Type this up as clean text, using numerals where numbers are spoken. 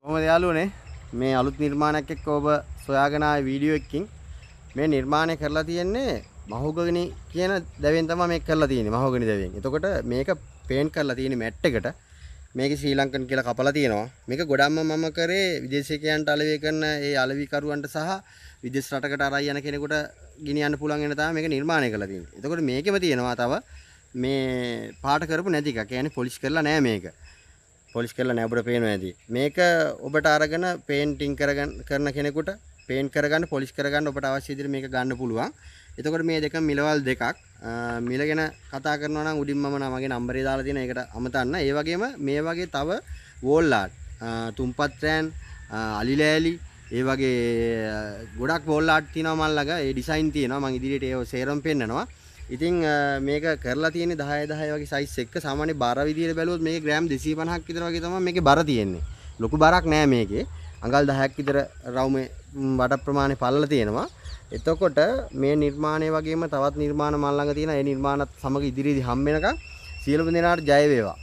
කොහොමද යාළුවනේ මේ අලුත් නිර්මාණයක් එක්ක ඔබ සොයාගෙන ආවේ වීඩියෝ එකකින් මේ නිර්මාණය කරලා තියෙන්නේ මහෝගනි කියන දැවෙන් තමයි මේක කරලා තියෙන්නේ මහෝගනි දැවෙන්. එතකොට මේක පේන්ට් කරලා තියෙන්නේ මැට් එකට. මේක ශ්‍රී ලංකන් කියලා කපලා තියෙනවා. මේක ගොඩක්ම මම කරේ විදේශිකයන්ට අලෙවි කරන ඒ අලෙවිකරුවන්ට සහ විදේශ රටකට අරයි යන කෙනෙකුට ගෙනියන්න පුළුවන් වෙන තමයි මේක නිර්මාණය කරලා තියෙන්නේ. එතකොට මේකෙම තියෙනවා තව මේ පාට කරපු නැති එක. කියන්නේ පොලිෂ් කරලා නැහැ මේක. පොලිෂ් කරලා නැහැ ඔබට පේනවා ඇති. මේක ඔබට අරගෙන පේන්ටිං කරන කෙනෙකුට පේන්ට් කරගන්න පොලිෂ් කරගන්න ඔබට අවශ්‍ය විදිහට මේක ගන්න පුළුවන්. එතකොට මේ දෙක මිලවල් දෙකක්. මිල ගැන කතා කරනවා නම් උඩින් මම මගේ නම්බරේ දාලා තියෙන එකට අමතන්න. ඒ වගේම මේ වගේ තව වෝල් ආර්ට්, තුම්පත් රෑන්, අලිලෑලි ඒ වගේ ගොඩක් වෝල් ආර්ට් තියෙනවා මල් ළඟ. ඒ ඩිසයින් තියෙනවා. මම ඉදිරියට ඒව සේරම පෙන්නනවා. ඉතින් මේක කරලා තියෙන්නේ 10 10 වගේ සයිස් එක. සාමාන්‍ය බර විදියට බැලුවොත් මේකේ ග්‍රෑම් 250ක් විතර වගේ තමයි මේකේ බර තියෙන්නේ. ලොකු බරක් නෑ මේකේ. අඟල් 10ක් විතර රවුමේ වඩ ප්‍රමාණය පළල තියෙනවා. එතකොට මේ නිර්මාණය වගේම තවත් නිර්මාණ මල් ළඟ තියෙන ඒ නිර්මාණත් සමග ඉදිරියේදී හම්බ වෙනකන් සියලුම දෙනාට ජය වේවා.